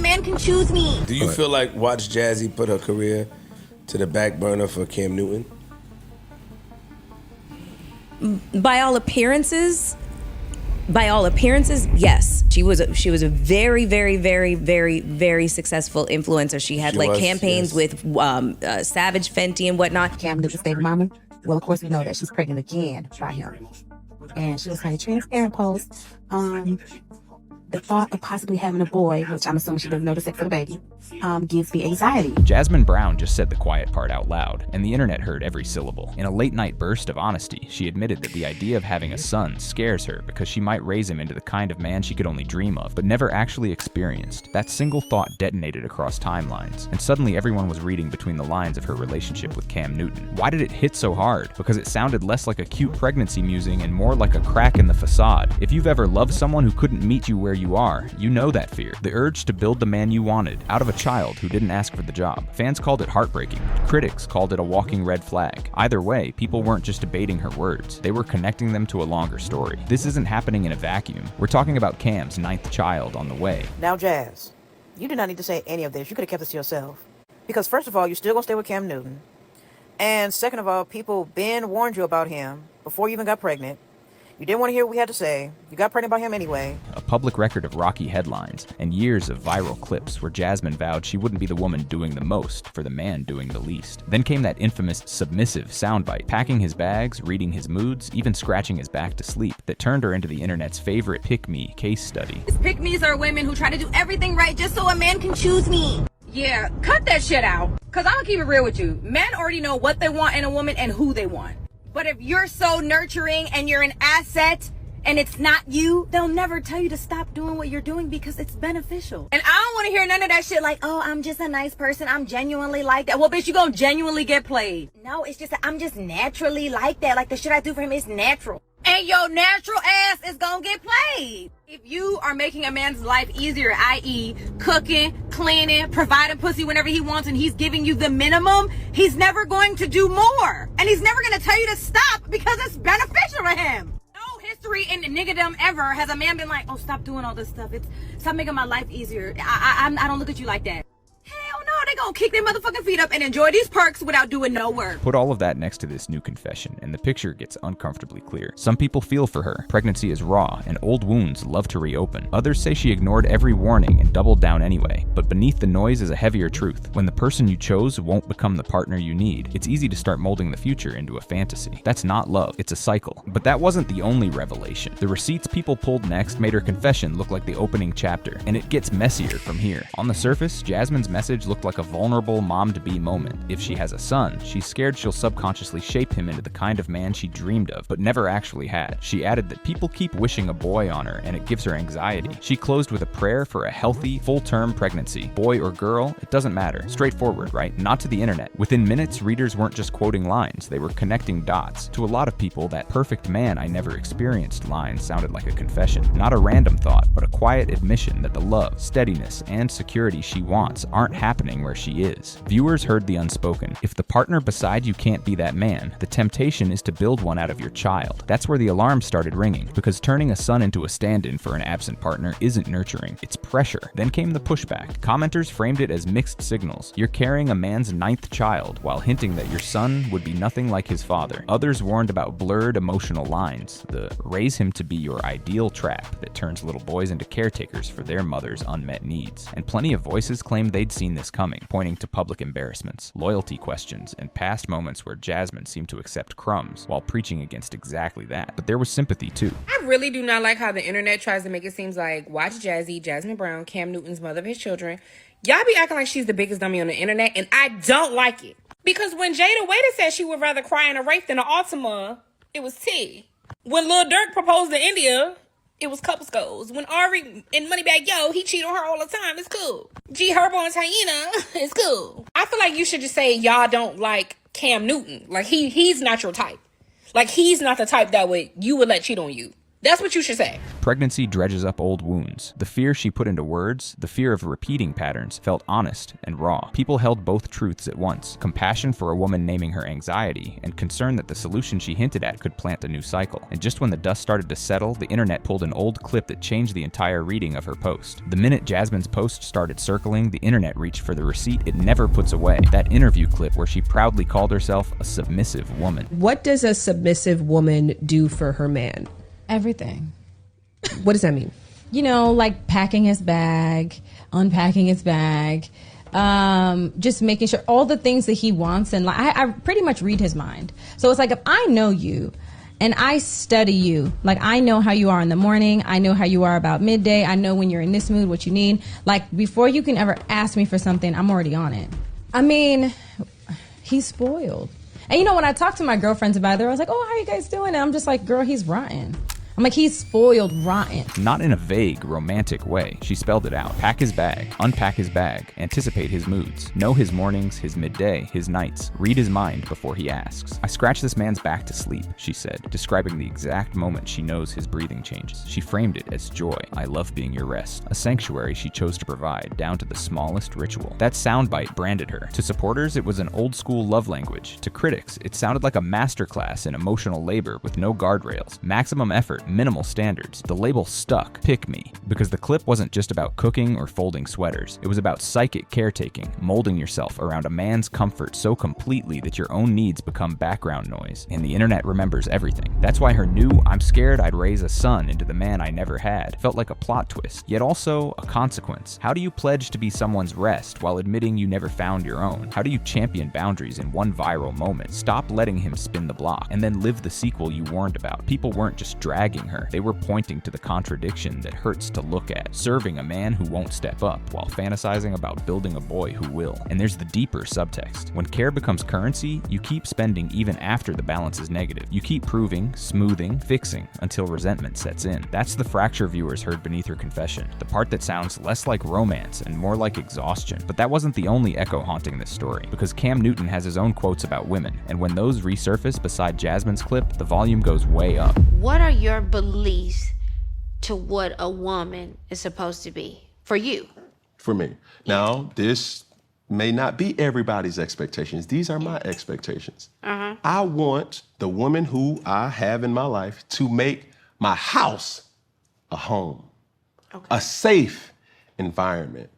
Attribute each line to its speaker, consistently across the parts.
Speaker 1: man can choose me.
Speaker 2: Do you feel like Watch Jazzy put her career to the back burner for Cam Newton?
Speaker 3: By all appearances, yes. She was a very, very, very, very, very successful influencer. She had campaigns with Savage Fenty and whatnot.
Speaker 4: Cam Newton's baby mama. Well, of course, we know that she's pregnant again by him. And she was kind of transparent post. The thought of possibly having a boy, which I'm assuming she doesn't know the sex of the baby, gives me anxiety.
Speaker 5: Jasmin Brown just said the quiet part out loud, and the internet heard every syllable. In a late-night burst of honesty, she admitted that the idea of having a son scares her because she might raise him into the kind of man she could only dream of, but never actually experienced. That single thought detonated across timelines, and suddenly everyone was reading between the lines of her relationship with Cam Newton. Why did it hit so hard? Because it sounded less like a cute pregnancy musing and more like a crack in the facade. If you've ever loved someone who couldn't meet you where you are, you know that fear. The urge to build the man you wanted, out of a child who didn't ask for the job. Fans called it heartbreaking. Critics called it a walking red flag. Either way, people weren't just debating her words. They were connecting them to a longer story. This isn't happening in a vacuum. We're talking about Cam's 9th child on the way.
Speaker 6: Now, Jazz, you do not need to say any of this. You could have kept this to yourself. Because first of all, you're still going to stay with Cam Newton. And second of all, people Ben warned you about him before you even got pregnant. You didn't want to hear what we had to say. You got pregnant by him anyway.
Speaker 5: A public record of rocky headlines and years of viral clips where Jasmin vowed she wouldn't be the woman doing the most for the man doing the least. Then came that infamous submissive soundbite, packing his bags, reading his moods, even scratching his back to sleep, that turned her into the internet's favorite pick-me case study.
Speaker 1: Pick-me's are women who try to do everything right just so a man can choose me.
Speaker 7: Yeah, cut that shit out. Cause I'm gonna keep it real with you. Men already know what they want in a woman and who they want. But if you're so nurturing and you're an asset and it's not you, they'll never tell you to stop doing what you're doing because it's beneficial. And I don't want to hear none of that shit like, oh, I'm just a nice person. I'm genuinely like that. Well, bitch, you gonna genuinely get played. No, it's just that I'm just naturally like that. Like the shit I do for him is natural. And your natural ass is gonna get played. If you are making a man's life easier, i.e. cooking, cleaning, providing pussy whenever he wants, and he's giving you the minimum, he's never going to do more. And he's never gonna tell you to stop because it's beneficial to him. No history in niggerdom ever has a man been like, oh, stop doing all this stuff. Stop making my life easier. I don't look at you like that. Hell no, they gonna kick their motherfucking feet up and enjoy these perks without doing no work.
Speaker 5: Put all of that next to this new confession, and the picture gets uncomfortably clear. Some people feel for her. Pregnancy is raw, and old wounds love to reopen. Others say she ignored every warning and doubled down anyway. But beneath the noise is a heavier truth. When the person you chose won't become the partner you need, it's easy to start molding the future into a fantasy. That's not love, it's a cycle. But that wasn't the only revelation. The receipts people pulled next made her confession look like the opening chapter, and it gets messier from here. On the surface, Jasmin's message looked like a vulnerable mom-to-be moment. If she has a son, she's scared she'll subconsciously shape him into the kind of man she dreamed of, but never actually had. She added that people keep wishing a boy on her, and it gives her anxiety. She closed with a prayer for a healthy, full-term pregnancy. Boy or girl, it doesn't matter. Straightforward, right? Not to the internet. Within minutes, readers weren't just quoting lines, they were connecting dots. To a lot of people, that perfect man I never experienced line sounded like a confession. Not a random thought, but a quiet admission that the love, steadiness, and security she wants aren't happening where she is. Viewers heard the unspoken. If the partner beside you can't be that man, the temptation is to build one out of your child. That's where the alarm started ringing, because turning a son into a stand-in for an absent partner isn't nurturing, it's pressure. Then came the pushback. Commenters framed it as mixed signals. You're carrying a man's 9th child, while hinting that your son would be nothing like his father. Others warned about blurred emotional lines, the raise him to be your ideal trap that turns little boys into caretakers for their mother's unmet needs. And plenty of voices claimed they'd seen this coming, pointing to public embarrassments, loyalty questions, and past moments where Jasmin seemed to accept crumbs while preaching against exactly that. But there was sympathy too.
Speaker 7: I really do not like how the internet tries to make it seem like Watch Jazzy, Jasmin Brown, Cam Newton's mother of his children, y'all be acting like she's the biggest dummy on the internet, and I don't like it. Because when Jada Waiter said she would rather cry in a rape than an Altima, it was tea. When Lil Durk proposed to India, it was couple goals. When Ari and Moneybag Yo, he cheat on her all the time, it's cool. G Herbo and Hyena, it's cool. I feel like you should just say y'all don't like Cam Newton. Like he's not your type. Like he's not the type that you would let cheat on you.
Speaker 8: That's what you should say.
Speaker 5: Pregnancy dredges up old wounds. The fear she put into words, the fear of repeating patterns, felt honest and raw. People held both truths at once: compassion for a woman naming her anxiety, and concern that the solution she hinted at could plant a new cycle. And just when the dust started to settle, the internet pulled an old clip that changed the entire reading of her post. The minute Jasmin's post started circling, the internet reached for the receipt it never puts away: that interview clip where she proudly called herself a submissive woman.
Speaker 9: What does a submissive woman do for her man?
Speaker 10: Everything.
Speaker 9: What does that mean?
Speaker 10: You know, like packing his bag, unpacking his bag, just making sure all the things that he wants. And like, I pretty much read his mind. So it's like, if I know you and I study you, like I know how you are in the morning, I know how you are about midday, I know when you're in this mood, what you need. Like, before you can ever ask me for something, I'm already on it. I mean, he's spoiled. And you know, when I talk to my girlfriends about it, I was like, oh, how you guys doing? And I'm just like, girl, he's rotten. I'm like, he's spoiled rotten.
Speaker 5: Not in a vague, romantic way. She spelled it out. Pack his bag, unpack his bag, anticipate his moods, know his mornings, his midday, his nights, read his mind before he asks. I scratch this man's back to sleep, she said, describing the exact moment she knows his breathing changes. She framed it as joy. I love being your rest. A sanctuary she chose to provide, down to the smallest ritual. That soundbite branded her. To supporters, it was an old-school love language. To critics, it sounded like a masterclass in emotional labor with no guardrails, maximum effort, minimal standards. The label stuck, pick me, because the clip wasn't just about cooking or folding sweaters. It was about psychic caretaking, molding yourself around a man's comfort so completely that your own needs become background noise. And the internet remembers everything. That's why her new "I'm scared I'd raise a son into the man I never had" felt like a plot twist, yet also a consequence. How do you pledge to be someone's rest while admitting you never found your own? How do you champion boundaries in one viral moment? Stop letting him spin the block, and then live the sequel you warned about. People weren't just dragging her, they were pointing to the contradiction that hurts to look at: serving a man who won't step up while fantasizing about building a boy who will. And there's the deeper subtext. When care becomes currency, you keep spending even after the balance is negative. You keep proving, smoothing, fixing until resentment sets in. That's the fracture viewers heard beneath her confession, the part that sounds less like romance and more like exhaustion. But that wasn't the only echo haunting this story, because Cam Newton has his own quotes about women, and when those resurface beside Jasmin's clip, the volume goes way up.
Speaker 11: What are your beliefs to what a woman is supposed to be for you?
Speaker 12: For me. Now, this may not be everybody's expectations. These are my expectations. I want the woman who I have in my life to make my house a home, a safe environment,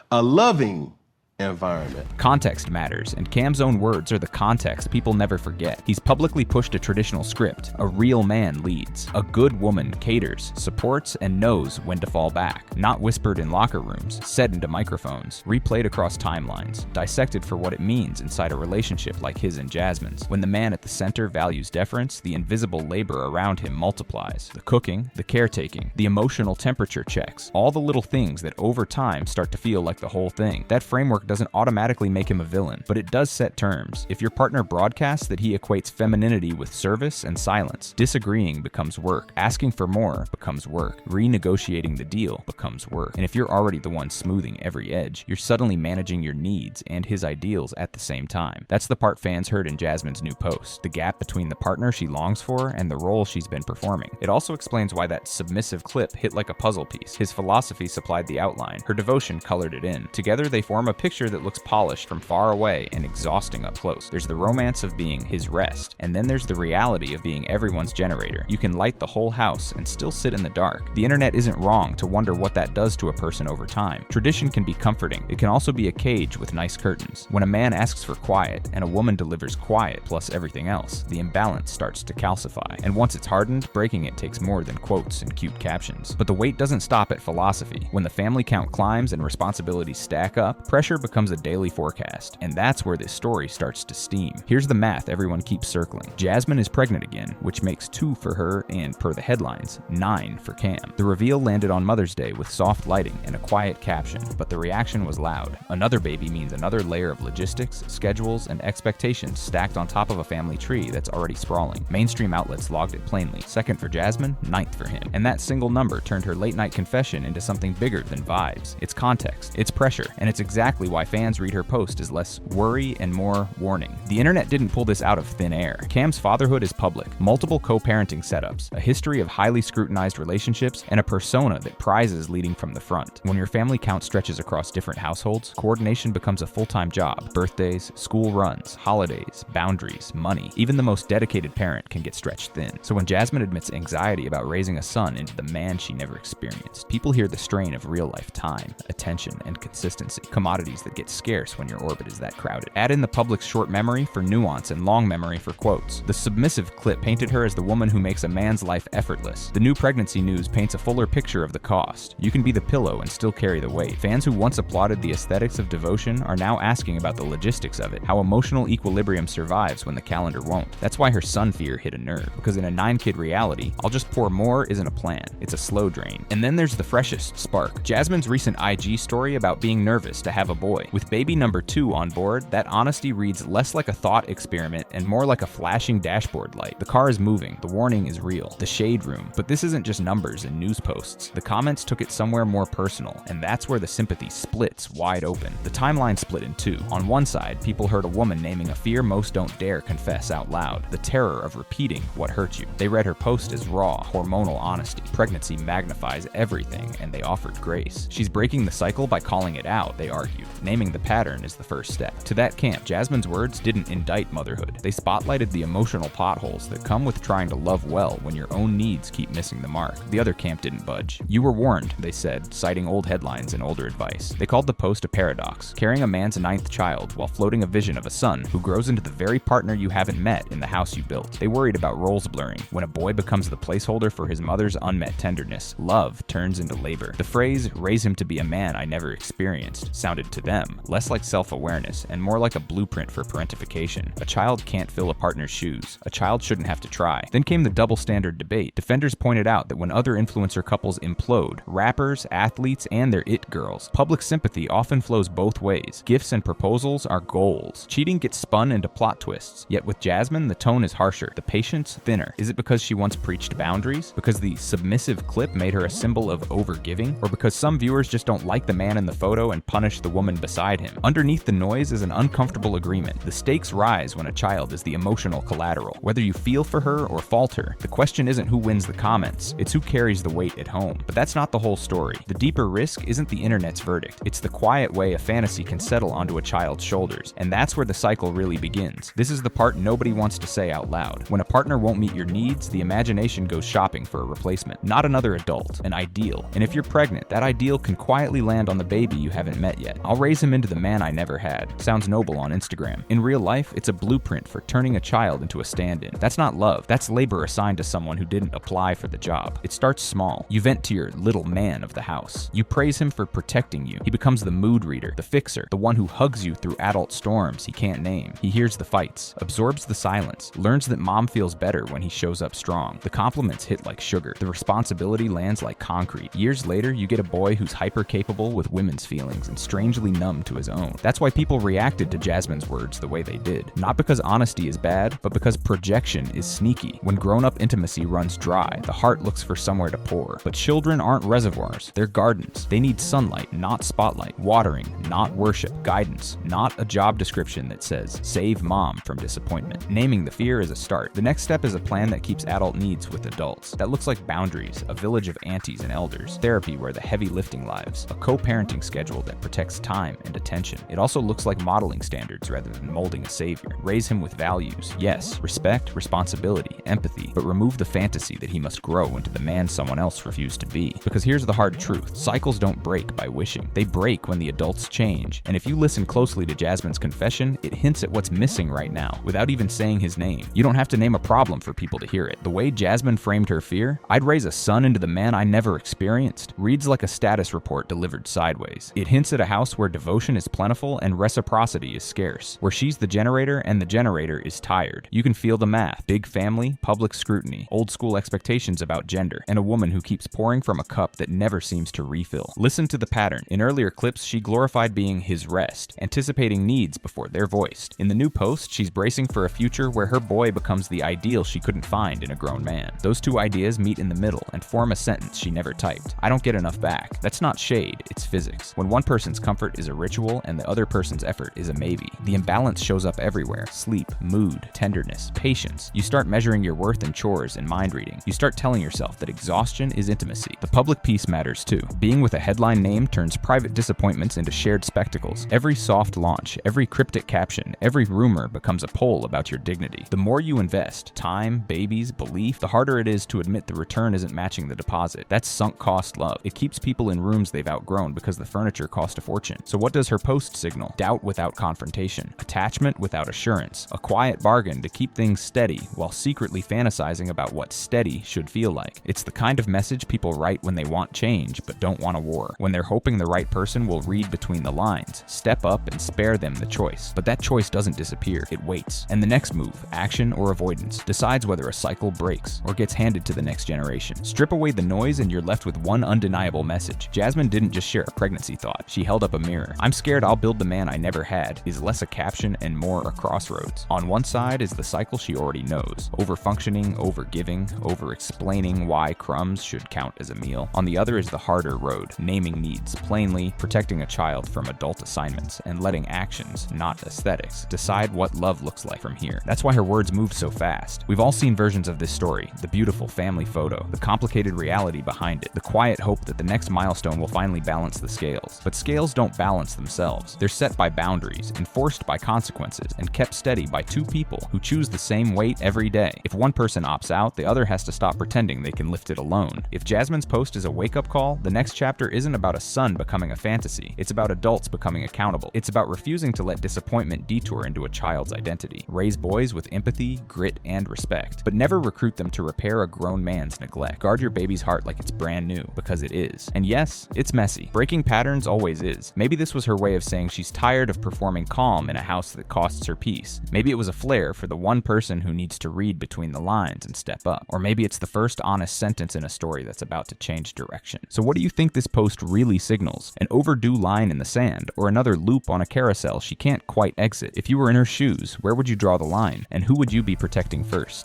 Speaker 12: a loving environment.
Speaker 5: Context matters, and Cam's own words are the context people never forget. He's publicly pushed a traditional script. A real man leads. A good woman caters, supports, and knows when to fall back. Not whispered in locker rooms, said into microphones, replayed across timelines, dissected for what it means inside a relationship like his and Jasmin's. When the man at the center values deference, the invisible labor around him multiplies. The cooking, the caretaking, the emotional temperature checks, all the little things that over time start to feel like the whole thing. That framework doesn't automatically make him a villain, but it does set terms. If your partner broadcasts that he equates femininity with service and silence, disagreeing becomes work. Asking for more becomes work. Renegotiating the deal becomes work. And if you're already the one smoothing every edge, you're suddenly managing your needs and his ideals at the same time. That's the part fans heard in Jasmin's new post, the gap between the partner she longs for and the role she's been performing. It also explains why that submissive clip hit like a puzzle piece. His philosophy supplied the outline, her devotion colored it in. Together they form a picture that looks polished from far away and exhausting up close. There's the romance of being his rest, and then there's the reality of being everyone's generator. You can light the whole house and still sit in the dark. The internet isn't wrong to wonder what that does to a person over time. Tradition can be comforting. It can also be a cage with nice curtains. When a man asks for quiet and a woman delivers quiet plus everything else, the imbalance starts to calcify. And once it's hardened, breaking it takes more than quotes and cute captions. But the weight doesn't stop at philosophy. When the family count climbs and responsibilities stack up, pressure becomes a daily forecast, and that's where this story starts to steam. Here's the math everyone keeps circling. Jasmin is pregnant again, which makes 2 for her and, per the headlines, 9 for Cam. The reveal landed on Mother's Day with soft lighting and a quiet caption, but the reaction was loud. Another baby means another layer of logistics, schedules, and expectations stacked on top of a family tree that's already sprawling. Mainstream outlets logged it plainly. 2nd for Jasmin, 9th for him. And that single number turned her late-night confession into something bigger than vibes. It's context, it's pressure, and it's exactly why fans read her post as less worry and more warning. The internet didn't pull this out of thin air. Cam's fatherhood is public, multiple co-parenting setups, a history of highly scrutinized relationships, and a persona that prizes leading from the front. When your family count stretches across different households, coordination becomes a full-time job. Birthdays, school runs, holidays, boundaries, money. Even the most dedicated parent can get stretched thin. So when Jasmin admits anxiety about raising a son into the man she never experienced, people hear the strain of real-life time, attention, and consistency, commodities that get scarce when your orbit is that crowded. Add in the public's short memory for nuance and long memory for quotes. The submissive clip painted her as the woman who makes a man's life effortless. The new pregnancy news paints a fuller picture of the cost. You can be the pillow and still carry the weight. Fans who once applauded the aesthetics of devotion are now asking about the logistics of it, how emotional equilibrium survives when the calendar won't. That's why her son fear hit a nerve, because in a 9-kid reality, I'll just pour more isn't a plan. It's a slow drain. And then there's the freshest spark. Jasmin's recent IG story about being nervous to have a boy. With baby number 2 on board, that honesty reads less like a thought experiment and more like a flashing dashboard light. The car is moving. The warning is real. The shade room. But this isn't just numbers and news posts. The comments took it somewhere more personal, and that's where the sympathy splits wide open. The timeline split in two. On one side, people heard a woman naming a fear most don't dare confess out loud, the terror of repeating what hurt you. They read her post as raw, hormonal honesty. Pregnancy magnifies everything, and they offered grace. She's breaking the cycle by calling it out, they argued. Naming the pattern is the first step. To that camp, Jasmin's words didn't indict motherhood. They spotlighted the emotional potholes that come with trying to love well when your own needs keep missing the mark. The other camp didn't budge. You were warned, they said, citing old headlines and older advice. They called the post a paradox, carrying a man's 9th child while floating a vision of a son who grows into the very partner you haven't met in the house you built. They worried about roles blurring. When a boy becomes the placeholder for his mother's unmet tenderness, love turns into labor. The phrase, raise him to be a man I never experienced, sounded to them less like self-awareness and more like a blueprint for parentification. A child can't fill a partner's shoes. A child shouldn't have to try. Then came the double standard debate. Defenders pointed out that when other influencer couples implode, rappers, athletes, and their it girls, public sympathy often flows both ways. Gifts and proposals are goals. Cheating gets spun into plot twists. Yet with Jasmin, the tone is harsher, the patience thinner. Is it because she once preached boundaries? Because the submissive clip made her a symbol of overgiving? Or because some viewers just don't like the man in the photo and punish the woman beside him? Underneath the noise is an uncomfortable agreement. The stakes rise when a child is the emotional collateral. Whether you feel for her or falter, the question isn't who wins the comments, it's who carries the weight at home. But that's not the whole story. The deeper risk isn't the internet's verdict. It's the quiet way a fantasy can settle onto a child's shoulders. And that's where the cycle really begins. This is the part nobody wants to say out loud. When a partner won't meet your needs, the imagination goes shopping for a replacement. Not another adult, an ideal. And if you're pregnant, that ideal can quietly land on the baby you haven't met yet. I'll raise him into the man I never had. Sounds noble on Instagram. In real life, it's a blueprint for turning a child into a stand-in. That's not love. That's labor assigned to someone who didn't apply for the job. It starts small. You vent to your little man of the house. You praise him for protecting you. He becomes the mood reader, the fixer, the one who hugs you through adult storms he can't name. He hears the fights, absorbs the silence, learns that mom feels better when he shows up strong. The compliments hit like sugar. The responsibility lands like concrete. Years later, you get a boy who's hyper-capable with women's feelings and strangely numb to his own. That's why people reacted to Jasmin's words the way they did. Not because honesty is bad, but because projection is sneaky. When grown-up intimacy runs dry, the heart looks for somewhere to pour. But children aren't reservoirs. They're gardens. They need sunlight, not spotlight. Watering, not worship. Guidance, not a job description that says, save mom from disappointment. Naming the fear is a start. The next step is a plan that keeps adult needs with adults. That looks like boundaries, a village of aunties and elders, therapy where the heavy lifting lives, a co-parenting schedule that protects time and attention. It also looks like modeling standards rather than molding a savior. Raise him with values. Yes, respect, responsibility, empathy, but remove the fantasy that he must grow into the man someone else refused to be. Because here's the hard truth. Cycles don't break by wishing. They break when the adults change. And if you listen closely to Jasmin's confession, it hints at what's missing right now, without even saying his name. You don't have to name a problem for people to hear it. The way Jasmin framed her fear, I'd raise a son into the man I never experienced, reads like a status report delivered sideways. It hints at a house where devotion is plentiful and reciprocity is scarce, where she's the generator and the generator is tired. You can feel the math. Big family, public scrutiny, old school expectations about gender, and a woman who keeps pouring from a cup that never seems to refill. Listen to the pattern. In earlier clips, she glorified being his rest, anticipating needs before they're voiced. In the new post, she's bracing for a future where her boy becomes the ideal she couldn't find in a grown man. Those two ideas meet in the middle and form a sentence she never typed. I don't get enough back. That's not shade, it's physics. When one person's comfort is is a ritual and the other person's effort is a maybe. The imbalance shows up everywhere: sleep, mood, tenderness, patience. You start measuring your worth in chores and mind reading. You start telling yourself that exhaustion is intimacy. The public piece matters too. Being with a headline name turns private disappointments into shared spectacles. Every soft launch, every cryptic caption, every rumor becomes a poll about your dignity. The more you invest, time, babies, belief, the harder it is to admit the return isn't matching the deposit. That's sunk cost love. It keeps people in rooms they've outgrown because the furniture cost a fortune. So what does her post signal? Doubt without confrontation, attachment without assurance, a quiet bargain to keep things steady while secretly fantasizing about what steady should feel like. It's the kind of message people write when they want change but don't want a war, when they're hoping the right person will read between the lines, step up and spare them the choice. But that choice doesn't disappear, it waits. And the next move, action or avoidance, decides whether a cycle breaks or gets handed to the next generation. Strip away the noise and you're left with one undeniable message. Jasmin didn't just share a pregnancy thought, she held up a mirror. "I'm scared I'll build the man I never had" is less a caption and more a crossroads. On one side is the cycle she already knows: overfunctioning, overgiving, over-explaining why crumbs should count as a meal. On the other is the harder road, naming needs plainly, protecting a child from adult assignments, and letting actions, not aesthetics, decide what love looks like from here. That's why her words move so fast. We've all seen versions of this story: the beautiful family photo, the complicated reality behind it, the quiet hope that the next milestone will finally balance the scales. But scales don't balance themselves. They're set by boundaries, enforced by consequences, and kept steady by two people who choose the same weight every day. If one person opts out, the other has to stop pretending they can lift it alone. If Jasmin's post is a wake-up call, the next chapter isn't about a son becoming a fantasy. It's about adults becoming accountable. It's about refusing to let disappointment detour into a child's identity. Raise boys with empathy, grit, and respect, but never recruit them to repair a grown man's neglect. Guard your baby's heart like it's brand new, because it is. And yes, it's messy. Breaking patterns always is. Maybe this was her way of saying she's tired of performing calm in a house that costs her peace. Maybe it was a flare for the one person who needs to read between the lines and step up. Or maybe it's the first honest sentence in a story that's about to change direction. So what do you think this post really signals? An overdue line in the sand, or another loop on a carousel she can't quite exit? If you were in her shoes, where would you draw the line? And who would you be protecting first?